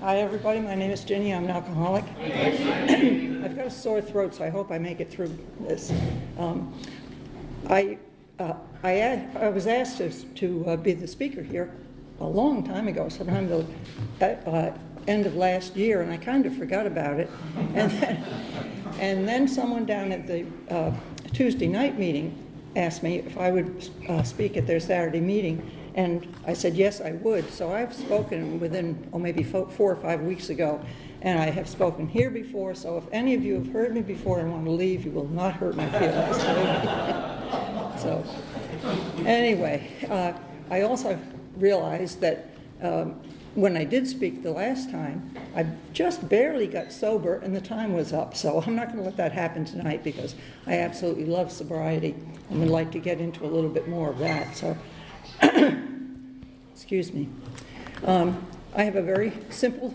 Hi, everybody. My name is Ginnie. I'm an alcoholic. I've got a sore throat, so I hope I make it through this. I was asked to be the speaker here a long time ago, sometime the end of last year, and I kind of forgot about it. And then someone down at the Tuesday night meeting asked me if I would speak at their Saturday meeting. And I said, yes, I would. So I've spoken within, maybe 4 or 5 weeks ago, and I have spoken here before. So if any of you have heard me before and want to leave, you will not hurt my feelings. So anyway, I also realized that when I did speak the last time, I just barely got sober and the time was up. So I'm not going to let that happen tonight because I absolutely love sobriety and would like to get into a little bit more of that. So excuse me. I have a very simple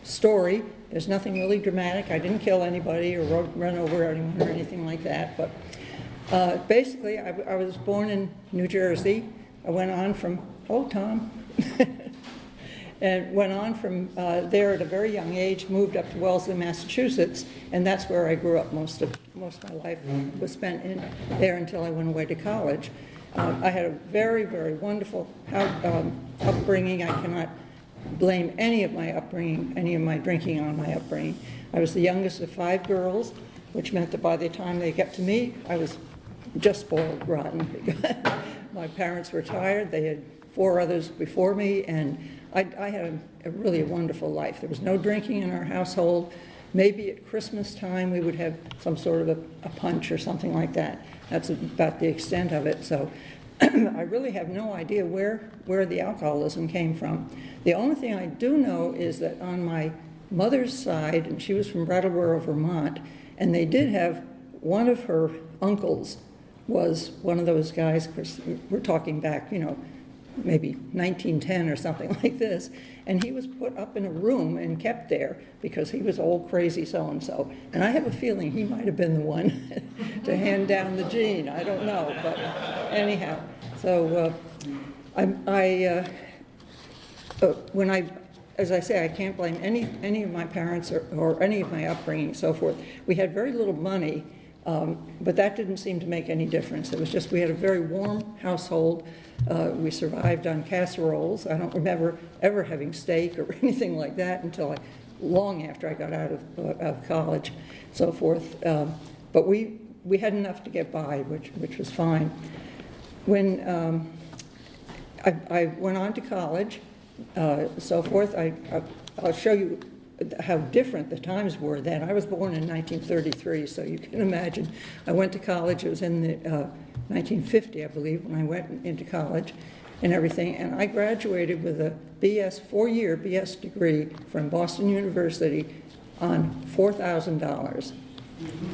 story. There's nothing really dramatic. I didn't kill anybody or run over anyone or anything like that. But basically, I was born in New Jersey. I went on from, Tom, and went on from there at a very young age, moved up to Wellesley, Massachusetts, and that's where I grew up. Most of my life was spent in there until I went away to college. I had a very, very wonderful upbringing. I cannot blame any of my upbringing, any of my drinking on my upbringing. I was the youngest of 5 girls, which meant that by the time they got to me, I was just spoiled rotten. My parents were retired. They had 4 others before me, and I had a really wonderful life. There was no drinking in our household. Maybe at Christmas time we would have some sort of a punch or something like that. That's about the extent of it. So I really have no idea where the alcoholism came from. The only thing I do know is that on my mother's side, and she was from Brattleboro, Vermont, and they did have one of her uncles was one of those guys, of course, we're talking back, maybe 1910 or something like this, and he was put up in a room and kept there because he was old crazy so-and-so. And I have a feeling he might have been the one to hand down the gene. I don't know, but anyhow. So as I say, I can't blame any of my parents or any of my upbringing and so forth. We had very little money, but that didn't seem to make any difference. It was just we had a very warm household. We survived on casseroles. I don't remember ever having steak or anything like that until long after I got out of college, so forth. But we had enough to get by, which was fine. When I went on to college, so forth, I'll show you how different the times were then. I was born in 1933, so you can imagine. I went to college. It was in the 1950, I believe, when I went into college and everything. And I graduated with a BS, 4-year BS degree from Boston University on $4,000.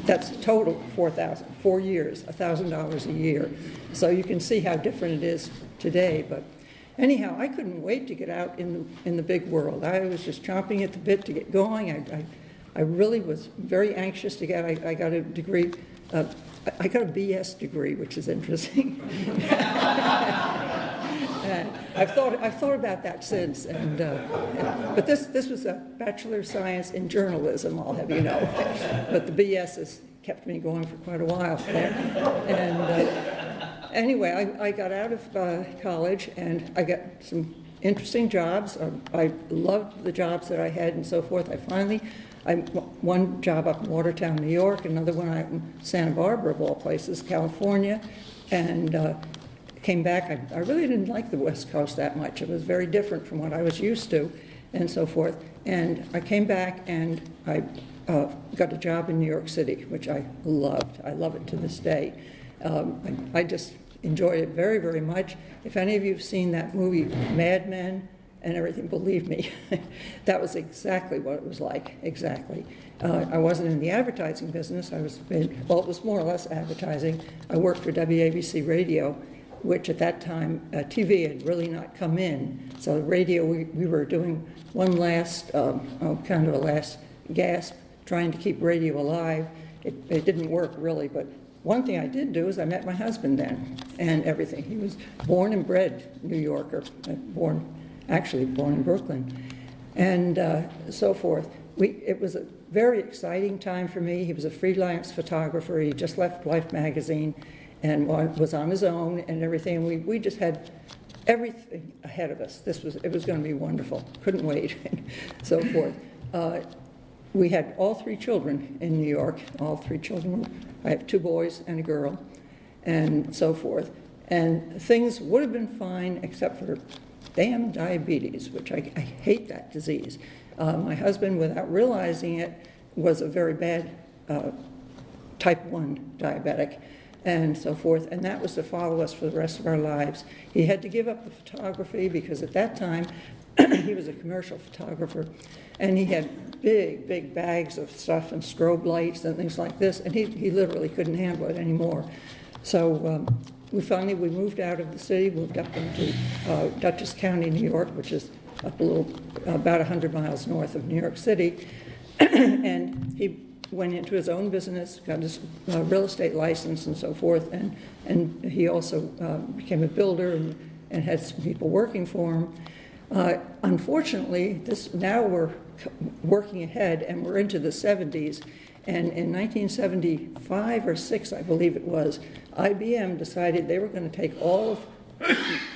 That's total $4,000, 4 years, $1,000 a year. So you can see how different it is today. But anyhow, I couldn't wait to get out in the big world. I was just chomping at the bit to get going. I really was very anxious to get. I got a degree. I got a BS degree, which is interesting. I've thought about that since, but this was a Bachelor of Science in Journalism, I'll have you know. But the BS has kept me going for quite a while there. And anyway, I got out of college and I got some interesting jobs. I loved the jobs that I had and so forth. One job up in Watertown, New York, another one out in Santa Barbara, of all places, California, and came back. I really didn't like the West Coast that much. It was very different from what I was used to and so forth. And I came back and I got a job in New York City, which I loved. I love it to this day. I just enjoyed it very, very much. If any of you have seen that movie, Mad Men, and everything, believe me, that was exactly what it was like, exactly. I wasn't in the advertising business. It was more or less advertising. I worked for WABC Radio, which at that time, TV had really not come in. So radio, we were doing one last, kind of a last gasp, trying to keep radio alive. It didn't work really, but one thing I did do is I met my husband then and everything. He was born and bred New Yorker, born in Brooklyn. and so forth. It was a very exciting time for me. He was a freelance photographer. He just left Life magazine and was on his own and everything. We just had everything ahead of us. It was going to be wonderful. Couldn't wait, and so forth. We had all 3 children in New York. All 3 children. I have 2 boys and a girl, and so forth. And things would have been fine except for damn diabetes, which I hate that disease. My husband, without realizing it, was a very bad type 1 diabetic, and so forth, and that was to follow us for the rest of our lives. He had to give up the photography because at that time he was a commercial photographer, and he had big bags of stuff and strobe lights and things like this, and he literally couldn't handle it anymore. So we moved out of the city, moved up into Dutchess County, New York, which is up a little, about 100 miles north of New York City, and he went into his own business, got his real estate license and so forth, and he also became a builder and had some people working for him. Unfortunately, now we're working ahead, and we're into the 70s, and in 1975 or 6, I believe it was, IBM decided they were going to take all of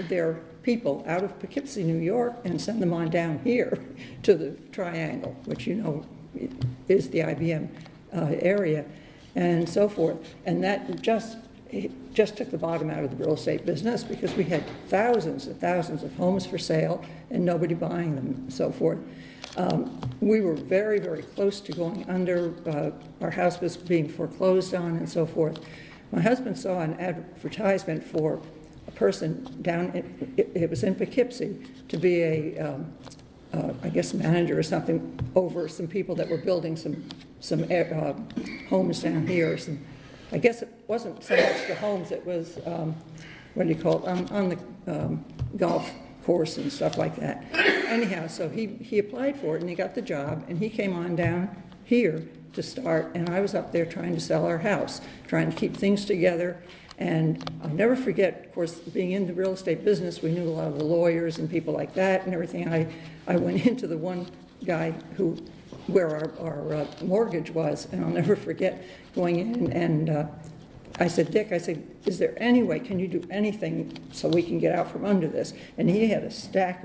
their people out of Poughkeepsie, New York, and send them on down here to the Triangle, which you know is the IBM area, and so forth. And that just took the bottom out of the real estate business, because we had thousands and thousands of homes for sale and nobody buying them, and so forth. We were very, very close to going under. Our house was being foreclosed on and so forth. My husband saw an advertisement for a person down, it was in Poughkeepsie, to be a, I guess, manager or something over some people that were building some homes down here. I guess it wasn't so much the homes, it was, what do you call it, on the golf course and stuff like that. Anyhow, so he applied for it and he got the job, and he came on down here to start, and I was up there trying to sell our house, trying to keep things together. And I'll never forget, of course, being in the real estate business, we knew a lot of the lawyers and people like that and everything. I went into the one guy where our mortgage was, and I'll never forget going in, and I said, Dick, I said, is there any way, can you do anything so we can get out from under this? And he had a stack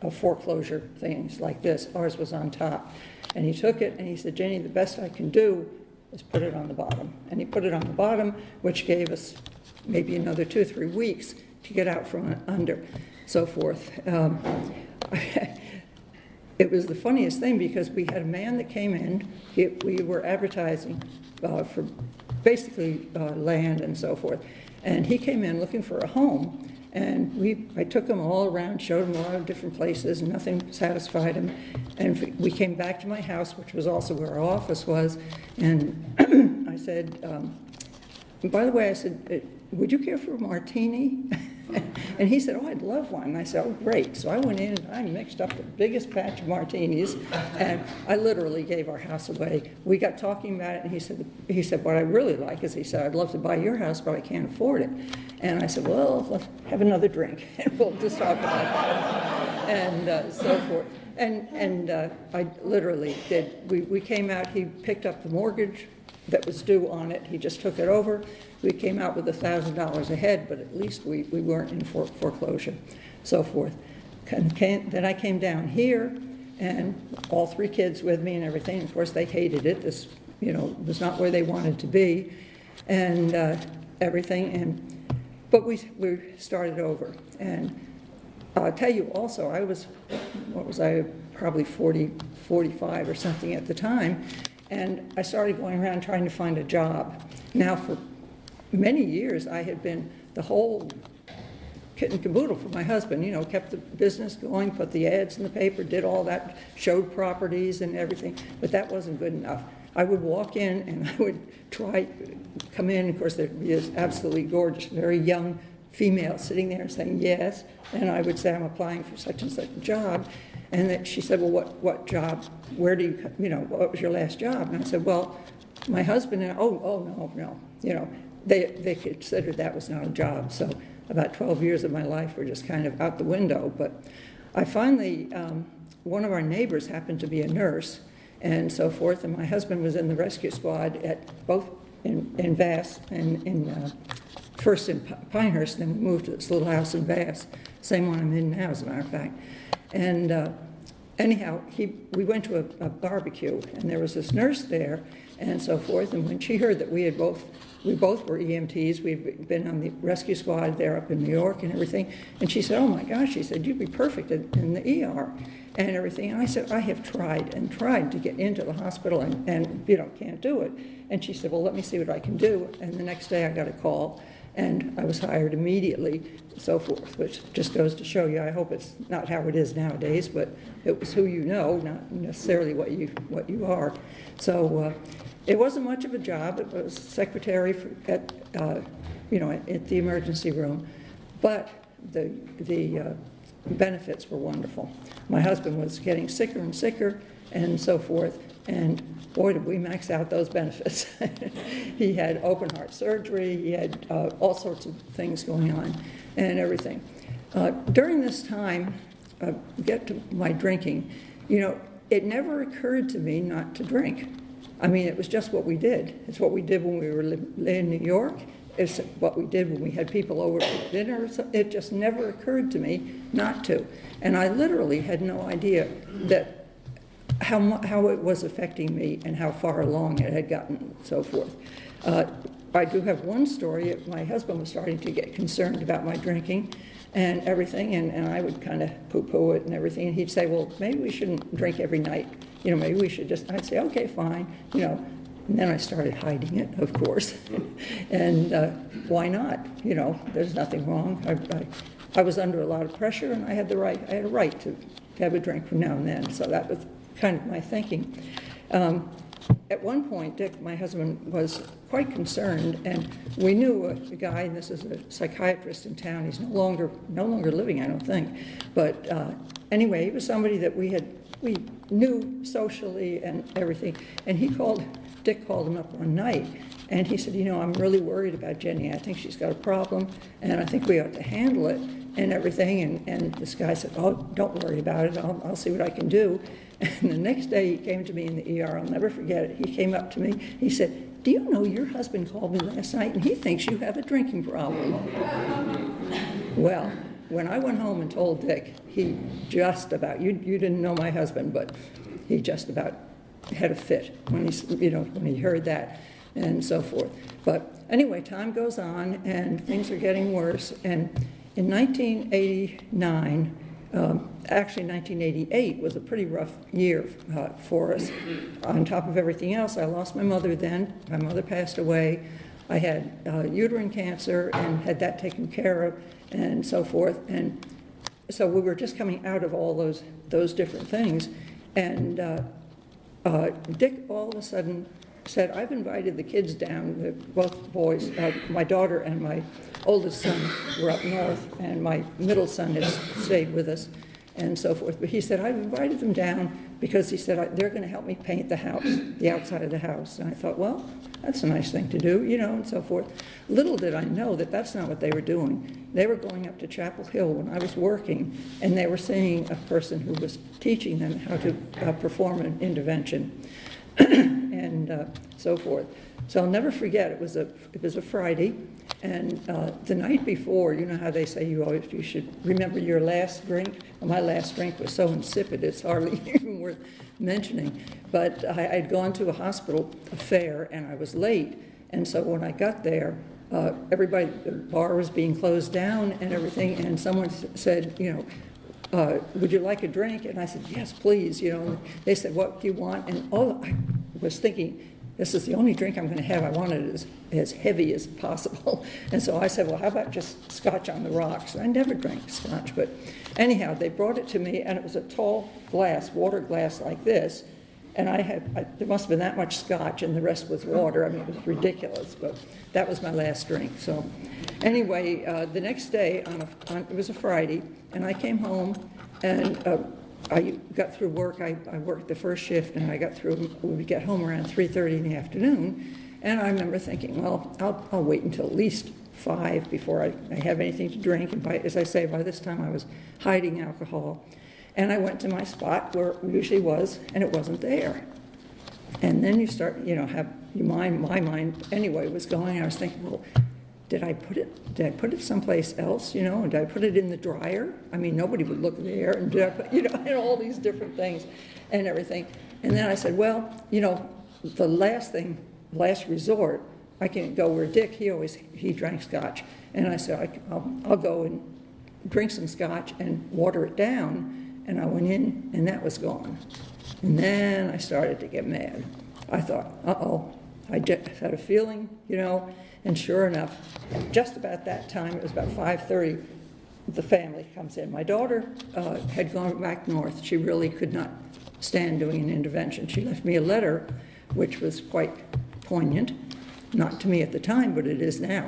of foreclosure things like this. Ours was on top. And he took it and he said, Ginnie, the best I can do is put it on the bottom. And he put it on the bottom, which gave us maybe another 2 or 3 weeks to get out from under, so forth. It was the funniest thing, because we had a man that came in. We were advertising for basically land and so forth. And he came in looking for a home. And I took him all around, showed him a lot of different places, and nothing satisfied him. And we came back to my house, which was also where our office was, and I said, by the way, I said, would you care for a martini? And he said, oh, I'd love one. And I said, oh, great. So I went in and I mixed up the biggest batch of martinis, and I literally gave our house away. We got talking about it, and he said, what I really like is, he said, I'd love to buy your house, but I can't afford it. And I said, well, let's have another drink, and we'll just talk about that, and so forth. And I literally did. We came out, he picked up the mortgage that was due on it. He just took it over. We came out with $1,000 ahead, but at least we weren't in foreclosure, so forth. Then I came down here, and all 3 kids with me and everything. Of course, they hated it. This, was not where they wanted to be, and everything. But we started over. And I'll tell you also, I was, probably 40, 45 or something at the time, and I started going around trying to find a job. Now, for many years, I had been the whole kit and caboodle for my husband, kept the business going, put the ads in the paper, did all that, showed properties and everything, but that wasn't good enough. I would walk in and I would come in, of course there'd be this absolutely gorgeous, very young female sitting there saying yes, and I would say, I'm applying for such and such a job, and then she said, well, what job, where do you, what was your last job? And I said, well, my husband, and no, they considered that was not a job, so about 12 years of my life were just kind of out the window, but I finally, one of our neighbors happened to be a nurse and so forth, and my husband was in the rescue squad at both in Vass and first in Pinehurst, then we moved to this little house in Vass, same one I'm in now, as a matter of fact. And anyhow, we went to a barbecue, and there was this nurse there, and so forth. And when she heard that we both were EMTs, we'd been on the rescue squad there up in New York and everything, and she said, "Oh my gosh," she said, "you'd be perfect in the ER and everything." And I said, "I have tried and tried to get into the hospital and can't do it." And she said, "Well, let me see what I can do." And the next day I got a call, and I was hired immediately, so forth, which just goes to show you, I hope it's not how it is nowadays, but it was who you know, not necessarily what you are. So it wasn't much of a job. It was secretary at the emergency room, but the benefits were wonderful. My husband was getting sicker and sicker and so forth, and boy, did we max out those benefits. He had open heart surgery, he had all sorts of things going on and everything. During this time, get to my drinking, it never occurred to me not to drink. I mean, it was just what we did. It's what we did when we were in New York. It's what we did when we had people over for dinner. It just never occurred to me not to. And I literally had no idea that how it was affecting me and how far along it had gotten, and so forth. I do have one story. My husband was starting to get concerned about my drinking and everything, and I would kind of poo-poo it and everything, and he'd say, "Well, maybe we shouldn't drink every night. Maybe we should just," I'd say, "Okay, fine," and then I started hiding it, of course. And why not? There's nothing wrong. I was under a lot of pressure, and I had a right to have a drink from now and then, so that was kind of my thinking. At one point, Dick, my husband, was quite concerned, and we knew a guy, and this is a psychiatrist in town. He's no longer living, I don't think, but anyway, he was somebody that we knew socially and everything. And Dick called him up one night, and he said, "I'm really worried about Ginnie. I think she's got a problem, and I think we ought to handle it and everything." And this guy said, "Oh, don't worry about it. I'll see what I can do." And the next day he came to me in the ER. I'll never forget it. He came up to me. He said, "Do you know your husband called me last night, and he thinks you have a drinking problem?" Well, when I went home and told Dick, he just about, you didn't know my husband, but he just about had a fit when he heard that and so forth. But anyway, time goes on and things are getting worse. And in 1989, actually 1988 was a pretty rough year for us. On top of everything else, I lost my mother then. My mother passed away. I had uterine cancer and had that taken care of and so forth. And so we were just coming out of all those different things. And Dick all of a sudden said, "I've invited the kids down," both boys, my daughter and my oldest son were up north, and my middle son has stayed with us and so forth. But he said, "I've invited them down because," he said, "they're going to help me paint the house, the outside of the house." And I thought, well, that's a nice thing to do, and so forth. Little did I know that that's not what they were doing. They were going up to Chapel Hill when I was working, and they were seeing a person who was teaching them how to perform an intervention and so forth. So I'll never forget, it was a Friday, and the night before, you know how they say you should remember your last drink? Well, my last drink was so insipid, it's hardly even worth mentioning. But I'd gone to a hospital fair, and I was late, and so when I got there, the bar was being closed down and everything, and someone said, "Would you like a drink?" And I said, "Yes, please." They said, "What do you want?" And I was thinking, this is the only drink I'm going to have. I want it as heavy as possible. And so I said, "Well, how about just scotch on the rocks?" And I never drank scotch, but anyhow, they brought it to me, and it was a tall glass, water glass like this. And there must have been that much scotch, and the rest was water. I mean, it was ridiculous, but that was my last drink. So anyway, the next day, it was a Friday, and I came home, and I got through work. I worked the first shift, and we would get home around 3:30 in the afternoon. And I remember thinking, well, I'll wait until at least 5 before I have anything to drink. And as I say, by this time I was hiding alcohol. And I went to my spot where it usually was, and it wasn't there. And then you start, have your mind, my mind anyway was going. I was thinking, well, did I put it someplace else, and did I put it in the dryer? I mean, nobody would look there, and did I put, and all these different things and everything. And then I said, well, the last resort, I can go where Dick, he drank scotch. And I said, I'll go and drink some scotch and water it down. And I went in, and that was gone. And then I started to get mad. I thought, uh-oh, I just had a feeling, and sure enough, just about that time, it was about 5:30, the family comes in. My daughter had gone back north. She really could not stand doing an intervention. She left me a letter, which was quite poignant, not to me at the time, but it is now,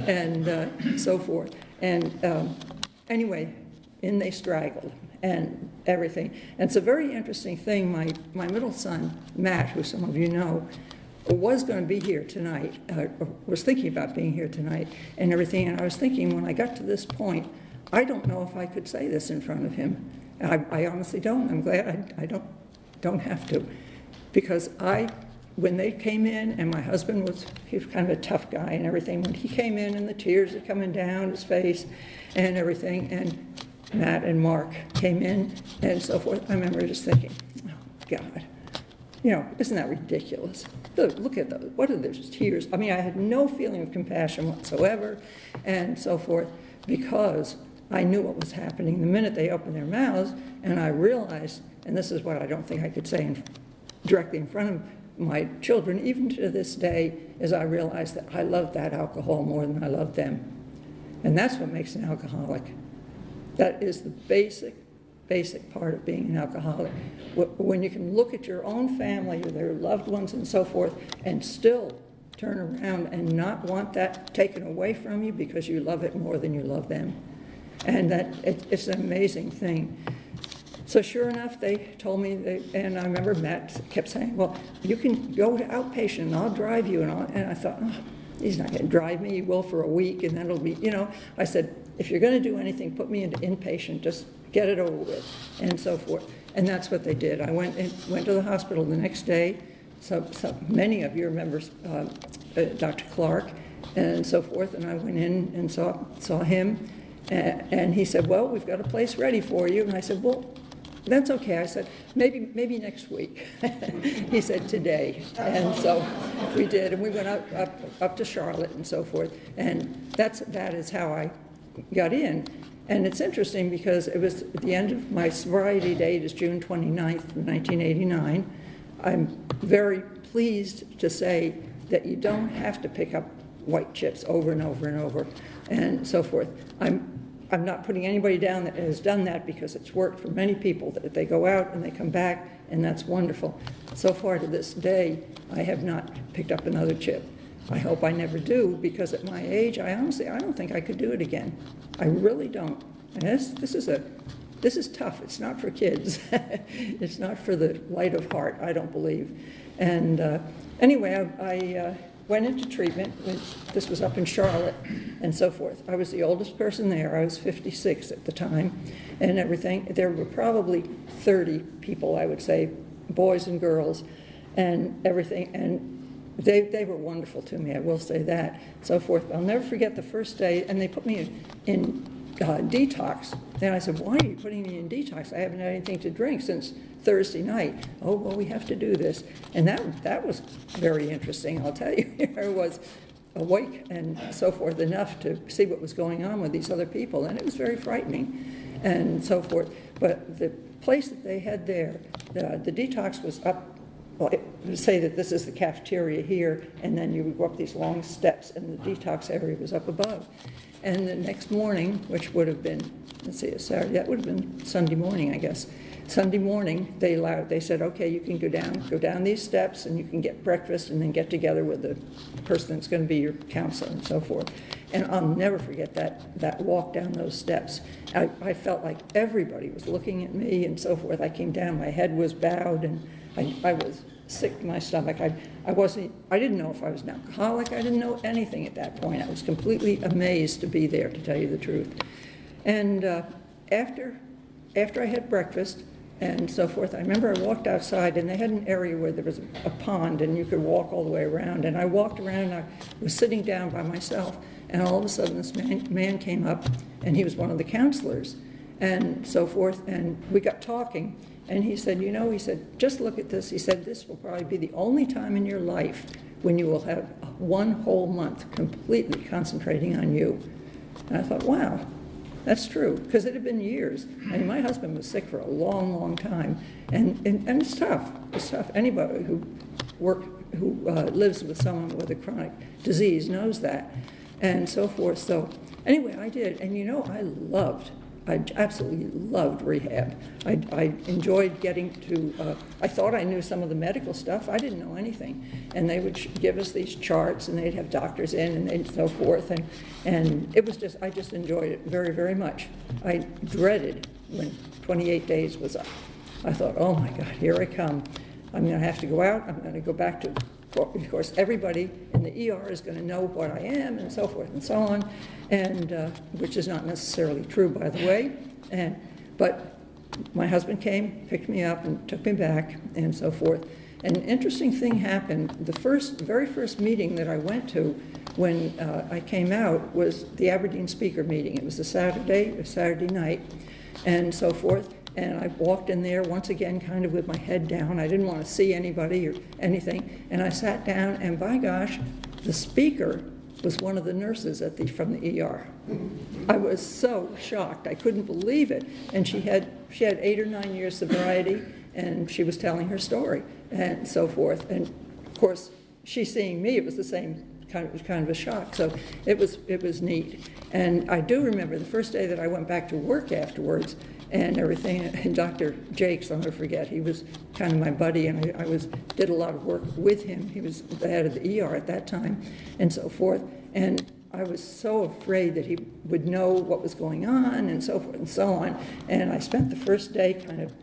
and so forth. And anyway, in they straggled and everything. And it's a very interesting thing. My middle son, Matt, who some of you know, was going to be here tonight, was thinking about being here tonight and everything. And I was thinking, when I got to this point, I don't know if I could say this in front of him. I honestly don't. I'm glad I don't have to. Because when they came in, and my husband he was kind of a tough guy and everything, when he came in and the tears are coming down his face and everything, and Matt and Mark came in and so forth, I remember just thinking, oh, God, isn't that ridiculous? Look at those, what are those tears? I mean, I had no feeling of compassion whatsoever and so forth, because I knew what was happening the minute they opened their mouths, and I realized, and this is what I don't think I could say directly in front of my children, even to this day, is I realized that I loved that alcohol more than I loved them. And that's what makes an alcoholic. That is the basic part of being an alcoholic. When you can look at your own family or their loved ones and so forth, and still turn around and not want that taken away from you because you love it more than you love them. And it's an amazing thing. So sure enough, they told me, and I remember Matt kept saying, well, you can go to outpatient and I'll drive you. And I thought, oh, he's not going to drive me. He will for a week, and then it'll be, I said, if you're going to do anything, put me into inpatient, just get it over with, and so forth. And that's what they did. I went to the hospital the next day. So many of you remember Dr. Clark and so forth, and I went in and saw him, and he said, well, we've got a place ready for you. And I said, well, that's okay. I said, maybe next week. He said, today. And so we did, and we went up to Charlotte and so forth. And that is how I got in. And it's interesting because it was at the end of my sobriety date is June 29th, 1989. I'm very pleased to say that you don't have to pick up white chips over and over and over and so forth. I'm not putting anybody down that has done that, because it's worked for many people, that they go out and they come back, and that's wonderful. So far to this day, I have not picked up another chip. I hope I never do, because at my age, I don't think I could do it again. I really don't. And this is tough. It's not for kids. It's not for the light of heart, I don't believe. And anyway, I went into treatment. This was up in Charlotte and so forth. I was the oldest person there. I was 56 at the time and everything. There were probably 30 people, I would say, boys and girls and everything. And they were wonderful to me, I will say that, so forth. I'll never forget the first day, and they put me in detox. Then I said, why are you putting me in detox? I haven't had anything to drink since Thursday night. Oh, well, we have to do this. And that was very interesting, I'll tell you. I was awake and so forth enough to see what was going on with these other people, and it was very frightening and so forth. But the place that they had there, the detox was up. Well, say that this is the cafeteria here, and then you would go up these long steps, and the detox area was up above. And the next morning, which would have been, let's see, a Saturday, that would have been Sunday morning, I guess. Sunday morning, they said, okay, you can go down these steps, and you can get breakfast, and then get together with the person that's going to be your counselor and so forth. And I'll never forget that walk down those steps. I felt like everybody was looking at me and so forth. I came down, my head was bowed, and I was sick to my stomach. I didn't know if I was an alcoholic. I didn't know anything at that point. I was completely amazed to be there, to tell you the truth. And after after I had breakfast and so forth, I remember I walked outside, and they had an area where there was a pond, and you could walk all the way around. And I walked around, and I was sitting down by myself, and all of a sudden this man came up, and he was one of the counselors, and so forth, and we got talking. And he said, he said, just look at this. He said, this will probably be the only time in your life when you will have one whole month completely concentrating on you. And I thought, wow, that's true, because it had been years. I mean, my husband was sick for a long, long time, and it's tough. It's tough. Anybody who lives with someone with a chronic disease knows that, and so forth. So anyway, I did, and I absolutely loved rehab. I enjoyed getting to, I thought I knew some of the medical stuff. I didn't know anything. And they would give us these charts, and they'd have doctors in, and so forth. And it was just, I just enjoyed it very, very much. I dreaded when 28 days was up. I thought, oh my God, here I come. I'm going to have to go out. I'm going to go back to, of course, everybody in the ER is going to know what I am, and so forth and so on, and which is not necessarily true, by the way. But my husband came, picked me up, and took me back, and so forth. And an interesting thing happened. The very first meeting that I went to when I came out was the Aberdeen speaker meeting. It was a Saturday night, and so forth. And I walked in there once again kind of with my head down. I didn't want to see anybody or anything. And I sat down, and by gosh, the speaker was one of the nurses from the ER. I was so shocked. I couldn't believe it. And she had 8 or 9 years sobriety, and she was telling her story and so forth. And of course, she seeing me, it was the same kind of a shock. So it was neat. And I do remember the first day that I went back to work afterwards, and everything, and Dr. Jakes, I'll never forget, he was kind of my buddy, and I did a lot of work with him. He was the head of the ER at that time, and so forth, and I was so afraid that he would know what was going on, and so forth and so on, and I spent the first day kind of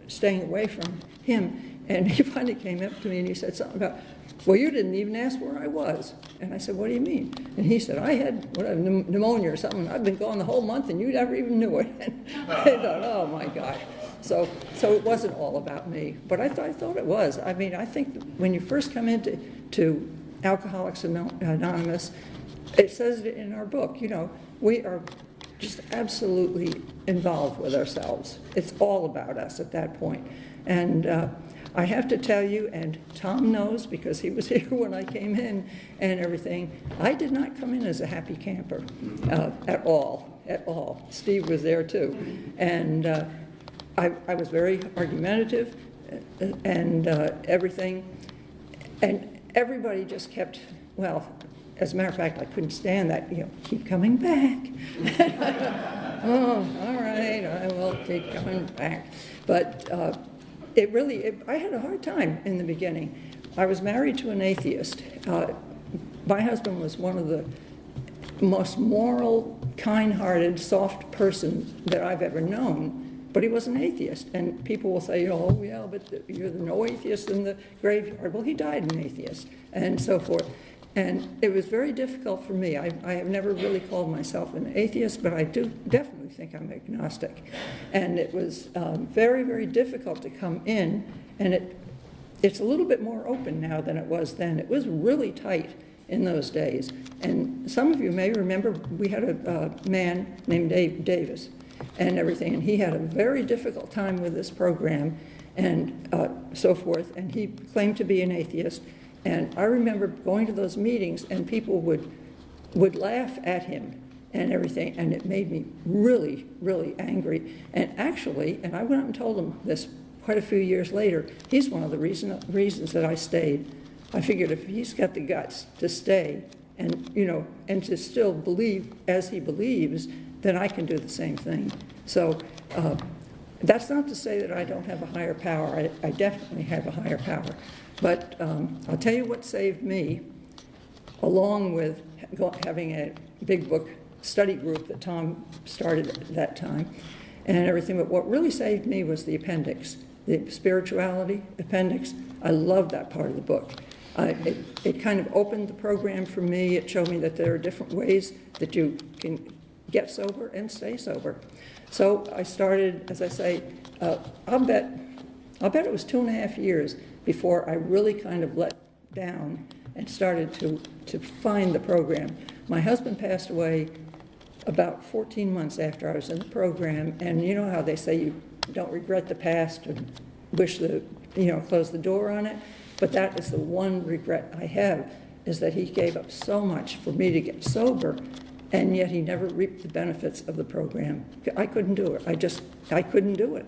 staying away from him, and he finally came up to me and he said something about, well, you didn't even ask where I was. And I said, what do you mean? And he said, I had pneumonia or something. I've been gone the whole month, and you never even knew it. And I thought, oh, my gosh. So it wasn't all about me. But I thought it was. I mean, I think when you first come into Alcoholics Anonymous, it says it in our book, we are just absolutely involved with ourselves. It's all about us at that point. And I have to tell you, and Tom knows because he was here when I came in and everything, I did not come in as a happy camper at all. Steve was there too. And I was very argumentative and everything. And everybody just kept, well, as a matter of fact, I couldn't stand that, keep coming back. Oh, all right, I will keep coming back. But I had a hard time in the beginning. I was married to an atheist. My husband was one of the most moral, kind-hearted, soft persons that I've ever known, but he was an atheist. And people will say, oh, yeah, but you're no atheist in the graveyard. Well, he died an atheist, and so forth. And it was very difficult for me. I have never really called myself an atheist, but I do definitely think I'm agnostic. And it was very, very difficult to come in, and it's a little bit more open now than it was then. It was really tight in those days. And some of you may remember we had a man named Davis and everything, and he had a very difficult time with this program and so forth, and he claimed to be an atheist. And I remember going to those meetings, and people would laugh at him and everything, and it made me really, really angry. And actually, and I went up and told him this quite a few years later, he's one of the reasons that I stayed. I figured if he's got the guts to stay and, and to still believe as he believes, then I can do the same thing. So that's not to say that I don't have a higher power. I definitely have a higher power. But I'll tell you what saved me, along with having a big book study group that Tom started at that time and everything. But what really saved me was the appendix, the spirituality appendix. I love that part of the book. It kind of opened the program for me. It showed me that there are different ways that you can get sober and stay sober. So I started, as I say, I'll bet it was 2.5 years before I really kind of let down and started to find the program. My husband passed away about 14 months after I was in the program, and you know how they say you don't regret the past and wish close the door on it, but that is the one regret I have, is that he gave up so much for me to get sober, and yet he never reaped the benefits of the program. I couldn't do it. I couldn't do it.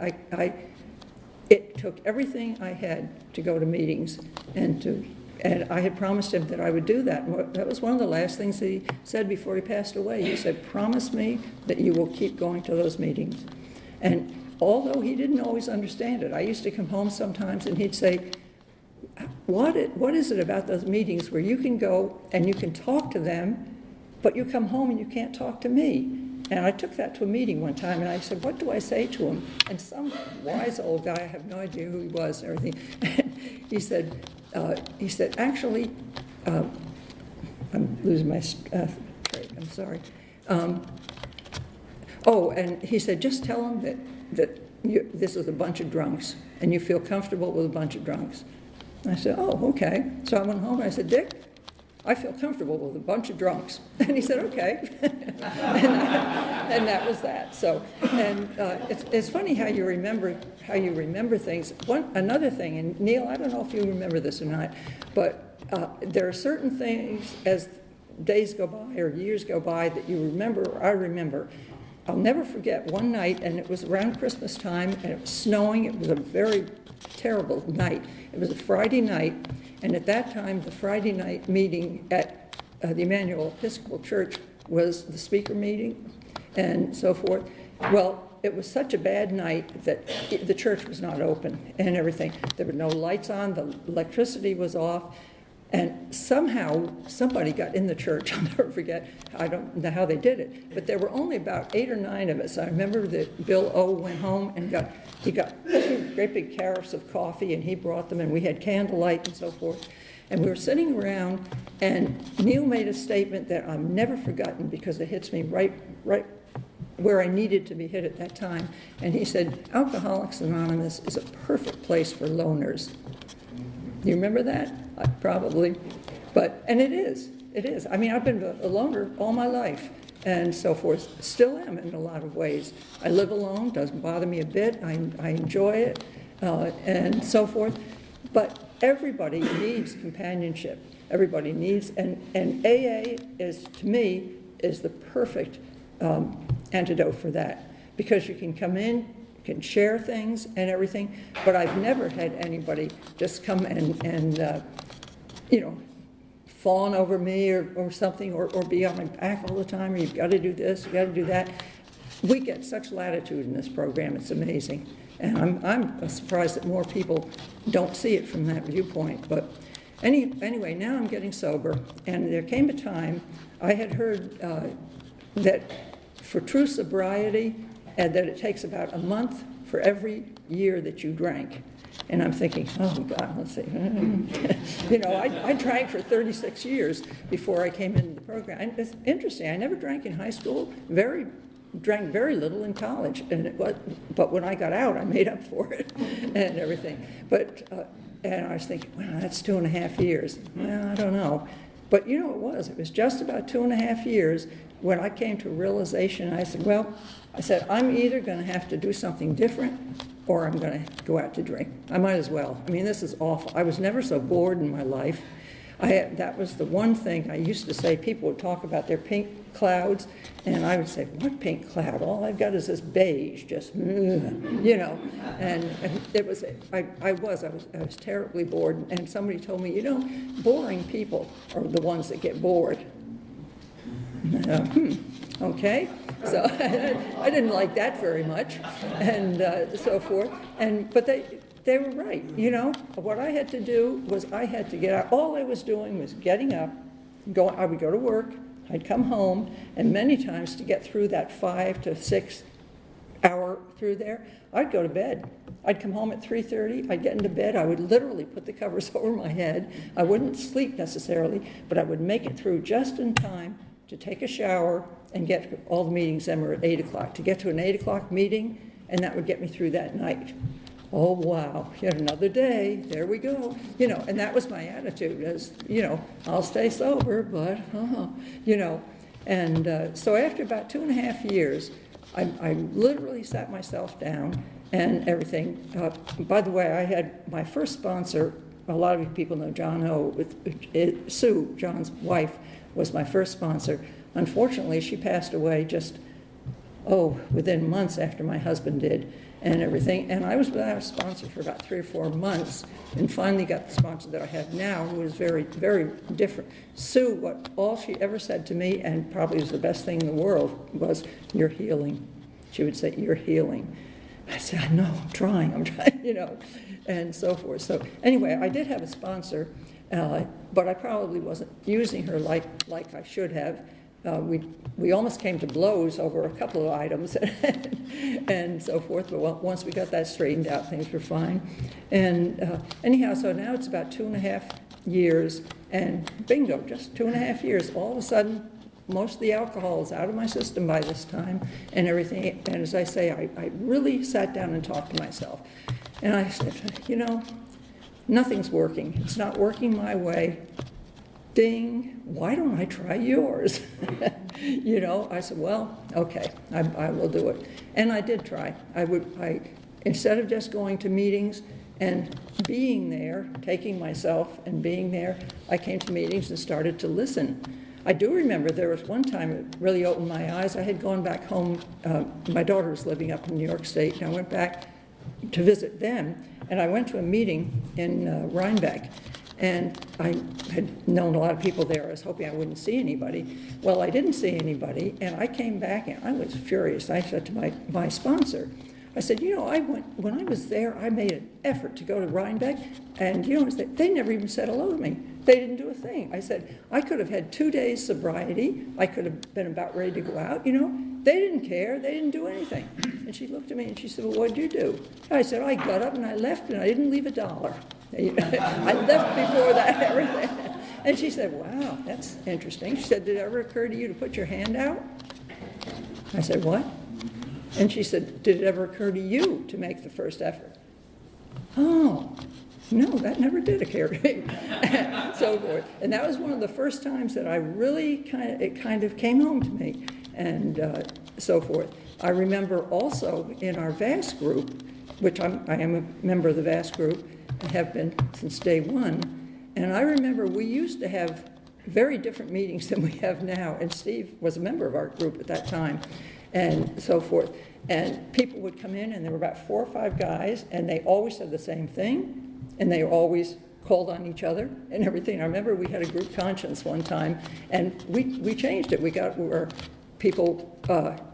It took everything I had to go to meetings and I had promised him that I would do that. That was one of the last things that he said before he passed away. He said, promise me that you will keep going to those meetings. And although he didn't always understand it, I used to come home sometimes and he'd say, what is it about those meetings where you can go and you can talk to them, but you come home and you can't talk to me? And I took that to a meeting one time, and I said, what do I say to him? And some wise old guy, I have no idea who he was and everything, he said, actually, I'm losing my train, I'm sorry. And he said, just tell him that this is a bunch of drunks, and you feel comfortable with a bunch of drunks. I said, oh, okay. So I went home and I said, Dick, I feel comfortable with a bunch of drunks. And he said, okay. and that was that. So, and it's funny how you remember things. Another thing, and Neil, I don't know if you remember this or not, but there are certain things as days go by or years go by that you remember, or I remember. I'll never forget one night, and it was around Christmas time, and it was snowing. It was a very terrible night. It was a Friday night, and at that time, the Friday night meeting at the Emmanuel Episcopal Church was the speaker meeting and so forth. Well, it was such a bad night that the church was not open and everything. There were no lights on, the electricity was off, and somehow somebody got in the church. I'll never forget. I don't know how they did it, but there were only about 8 or 9 of us. I remember that Bill O went home and he got 2 great big carafes of coffee, and he brought them, and we had candlelight and so forth. And we were sitting around, and Neil made a statement that I've never forgotten because it hits me right where I needed to be hit at that time. And he said, Alcoholics Anonymous is a perfect place for loners. You remember that? Probably. And it is. It is. I mean, I've been a loner all my life and so forth. Still am in a lot of ways. I live alone. Doesn't bother me a bit. I enjoy it and so forth. But everybody needs companionship. Everybody needs, and AA is, to me, is the perfect antidote for that, because you can come in, can share things and everything, but I've never had anybody just come and fawn over me or something, or be on my back all the time, or you've got to do this, you've got to do that. We get such latitude in this program, it's amazing. And I'm surprised that more people don't see it from that viewpoint. But anyway, now I'm getting sober, and there came a time I had heard that for true sobriety, and that it takes about a month for every year that you drank. And I'm thinking, oh God, let's see. I drank for 36 years before I came into the program. And it's interesting, I never drank in high school, drank very little in college, but when I got out, I made up for it and everything. And I was thinking, well, that's 2.5 years. Well, I don't know. But it was just about 2.5 years when I came to a realization. I said, I'm either going to have to do something different or I'm going to go out to drink. I might as well. I mean, this is awful. I was never so bored in my life. That was the one thing I used to say. People would talk about their pink clouds, and I would say, what pink cloud? All I've got is this beige, just, And it was, I was terribly bored, and somebody told me, boring people are the ones that get bored. Okay, so I didn't like that very much, and so forth. But they were right. What I had to do was I had to get out. All I was doing was getting up, I would go to work, I'd come home, and many times to get through that 5 to 6 hour through there, I'd go to bed. I'd come home at 3:30, I'd get into bed, I would literally put the covers over my head. I wouldn't sleep necessarily, but I would make it through just in time to take a shower and get, all the meetings then were at 8 o'clock, to get to an 8 o'clock meeting, and that would get me through that night. Oh, wow, yet another day, there we go. And that was my attitude, as, I'll stay sober, but, And so after about 2.5 years, I literally sat myself down and everything. By the way, I had my first sponsor, a lot of you people know John Ho, Sue, John's wife, was my first sponsor. Unfortunately, she passed away just, within months after my husband did and everything. And I was without a sponsor for about 3 or 4 months, and finally got the sponsor that I have now, who is very, very different. Sue, all she ever said to me, and probably was the best thing in the world, was, "You're healing." She would say, "You're healing." I said, "I know, I'm trying, and so forth. So anyway, I did have a sponsor, but I probably wasn't using her like I should have. We almost came to blows over a couple of items and so forth, but once we got that straightened out, things were fine. And anyhow, so now it's about 2.5 years, and bingo, just 2.5 years. All of a sudden, most of the alcohol is out of my system by this time and everything. And as I say, I really sat down and talked to myself. And I said, nothing's working. It's not working my way. Ding, why don't I try yours? I said, well, okay, I will do it. And I did try. Instead of just going to meetings and being there, taking myself and being there, I came to meetings and started to listen. I do remember there was one time it really opened my eyes. I had gone back home. My daughter was living up in New York State, and I went back to visit them, and I went to a meeting in Rhinebeck. And I had known a lot of people there. I was hoping I wouldn't see anybody. Well, I didn't see anybody, and I came back, and I was furious. I said to my sponsor, I said, when I was there, I made an effort to go to Rhinebeck, and they never even said hello to me. They didn't do a thing. I said, I could have had 2 days sobriety. I could have been about ready to go out, They didn't care. They didn't do anything. And she looked at me, and she said, well, what'd you do? I said, I got up, and I left, and I didn't leave $1. I left before that, everything. And she said, wow, that's interesting. She said, did it ever occur to you to put your hand out? I said, what? And she said, did it ever occur to you to make the first effort? Oh, no, that never did occur to me. So forth. And that was one of the first times that I really kind of came home to me, and so forth. I remember also in our Vass group, which I am a member of the Vass group, and have been since day one, and I remember we used to have very different meetings than we have now, and Steve was a member of our group at that time, and so forth. And people would come in, and there were about 4 or 5 guys, and they always said the same thing, and they always called on each other and everything. I remember we had a group conscience one time, and we changed it. We were people,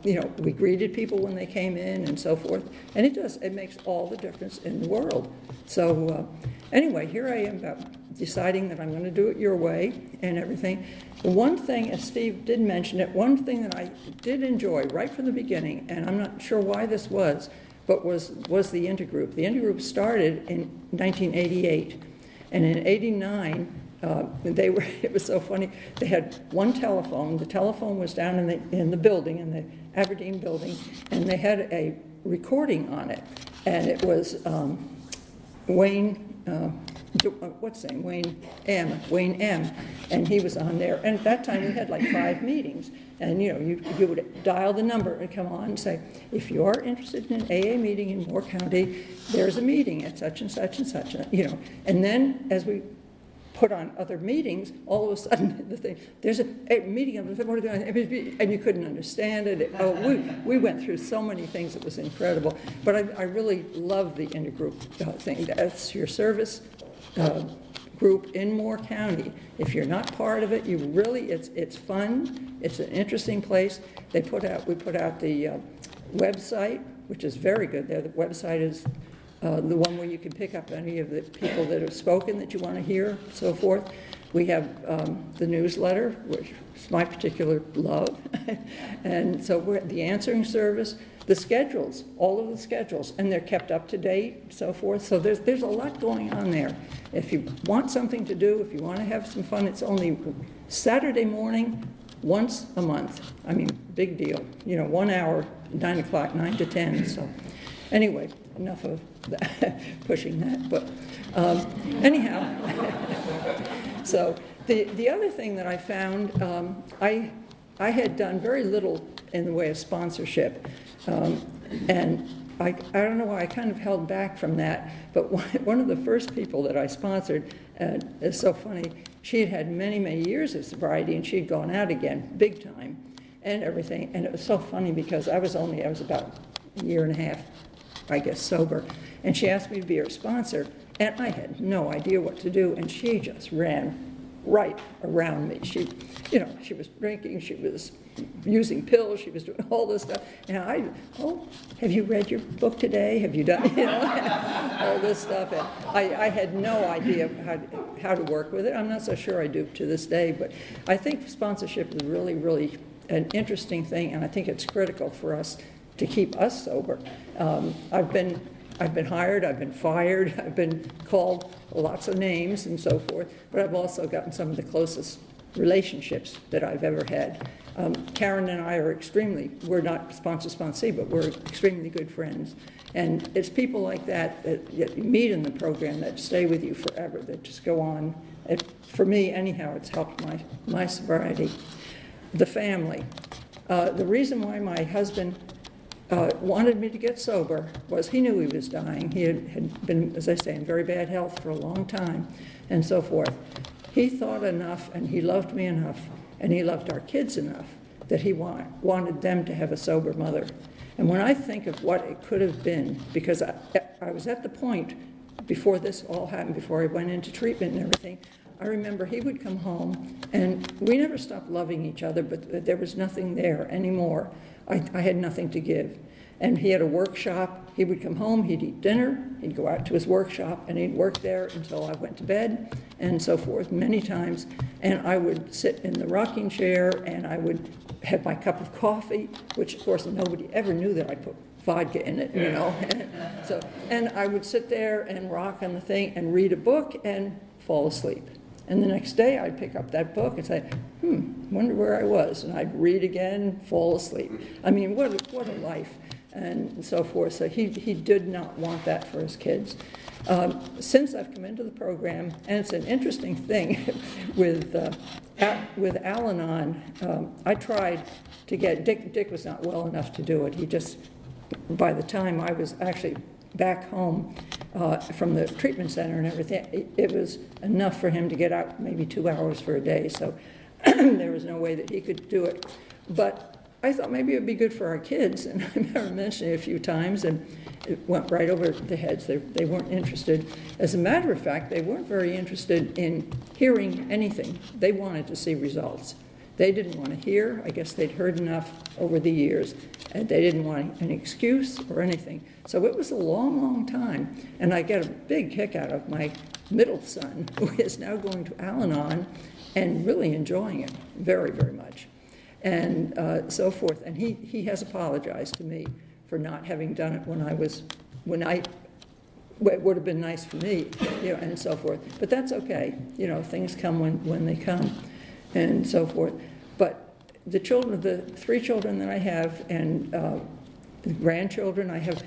we greeted people when they came in and so forth, and it makes all the difference in the world. So anyway, here I am about deciding that I'm going to do it your way and everything. The one thing, as Steve did mention it, one thing that I did enjoy right from the beginning, and I'm not sure why this was, but was the intergroup. The intergroup started in 1988, and in '89, it was so funny, they had one telephone. The telephone was down in the building, in the Aberdeen building, and they had a recording on it, and it was Wayne M, and he was on there. And at that time we had like 5 meetings, and you would dial the number and come on and say, if you are interested in an AA meeting in Moore County, there's a meeting at such and such and such, and then as we put on other meetings, all of a sudden there's a meeting and you couldn't understand it. We went through so many things. It was incredible. But I really love the intergroup thing. That's your service group in Moore County. If you're not part of it, it's fun. It's an interesting place. We put out the website, which is very good there. The website is the one where you can pick up any of the people that have spoken that you want to hear, so forth. We have the newsletter, which is my particular love, and so we're the answering service, the schedules, all of the schedules, and they're kept up to date, so forth. So there's a lot going on there. If you want something to do, if you want to have some fun, it's only Saturday morning, once a month. I mean, big deal. 1 hour, 9 o'clock, 9 to 10. So anyway, enough of that, pushing that. But anyhow, so the other thing that I found, I had done very little in the way of sponsorship. And I don't know why I kind of held back from that, but one of the first people that I sponsored, is so funny, she had had many, many years of sobriety, and she had gone out again, big time, and everything. And it was so funny because I was about a year and a half, I guess, sober, and she asked me to be her sponsor, and I had no idea what to do, and she just ran right around me. She was drinking, she was using pills, she was doing all this stuff. And have you read your book today? Have you done, all this stuff? And I had no idea how to work with it. I'm not so sure I do to this day, but I think sponsorship is really, really an interesting thing, and I think it's critical for us to keep us sober. I've been hired, I've been fired, I've been called lots of names and so forth, but I've also gotten some of the closest relationships that I've ever had. Karen and I are we're not sponsee, but we're extremely good friends. And it's people like that you meet in the program that stay with you forever, that just go on. For me, anyhow, it's helped my sobriety. The family. The reason why my husband wanted me to get sober was he knew he was dying. He had been, as I say, in very bad health for a long time and so forth. He thought enough, and he loved me enough, and he loved our kids enough that he wanted them to have a sober mother. And when I think of what it could have been, because I was at the point before this all happened, before I went into treatment and everything, I remember he would come home, and we never stopped loving each other, but there was nothing there anymore. I had nothing to give. And he had a workshop. He would come home, he'd eat dinner, he'd go out to his workshop, and he'd work there until I went to bed, and so forth, many times. And I would sit in the rocking chair, and I would have my cup of coffee, which, of course, nobody ever knew that I put vodka in it, and I would sit there and rock on the thing and read a book and fall asleep. And the next day, I'd pick up that book and say, wonder where I was. And I'd read again, fall asleep. I mean, what a life, and so forth. So he did not want that for his kids. Since I've come into the program, and it's an interesting thing with Al-Anon, I tried to get, Dick was not well enough to do it. He just, by the time I was actually back home from the treatment center and everything, it was enough for him to get out maybe 2 hours for a day, so there was no way that he could do it. But I thought maybe it would be good for our kids, and I remember mentioning it a few times, and it went right over their heads. They weren't interested. As a matter of fact, they weren't very interested in hearing anything. They wanted to see results. They didn't want to hear. I guess they'd heard enough over the years, and they didn't want an excuse or anything. So it was a long, long time, and I get a big kick out of my middle son, who is now going to Al-Anon and really enjoying it very, very much, and so forth. And he has apologized to me for not having done it it would have been nice for me, and so forth. But that's okay. Things come when they come, and so forth. But the 3 children that I have, and the grandchildren, I have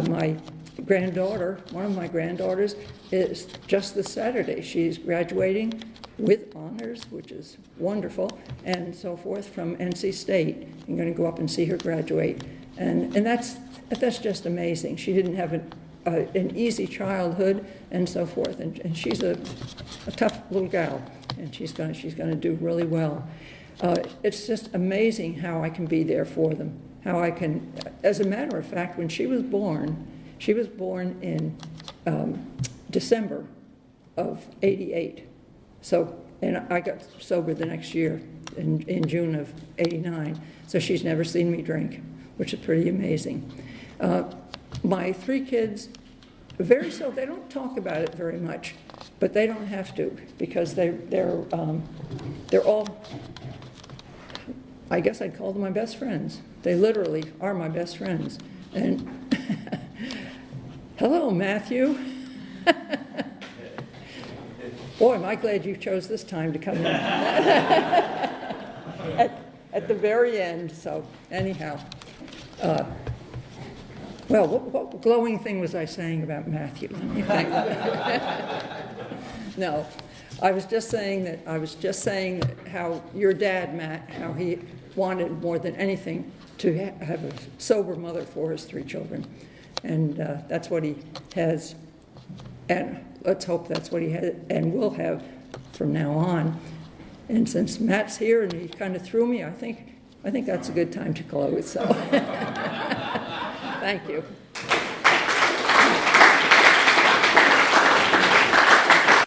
my granddaughter, one of my granddaughters, is just this Saturday. She's graduating with honors, which is wonderful, and so forth, from NC State. I'm going to go up and see her graduate. And that's just amazing. She didn't have an easy childhood and so forth, and she's a tough little gal, and she's going to do really well. It's just amazing how I can be there for them, how I can, as a matter of fact, when she was born in December of '88. So, and I got sober the next year in June of '89. So she's never seen me drink, which is pretty amazing. My 3 kids, they don't talk about it very much, but they don't have to, because they're all, I guess I'd call them my best friends. They literally are my best friends. And hello, Matthew. Boy, am I glad you chose this time to come in. At the very end, so anyhow. Well, what glowing thing was I saying about Matthew? Let me think. No, I was just saying that how your dad, Matt, how he wanted more than anything to have a sober mother for his 3 children. And that's what he has, and let's hope that's what he has and will have from now on. And since Matt's here and he kind of threw me, I think that's a good time to close, so. Thank you.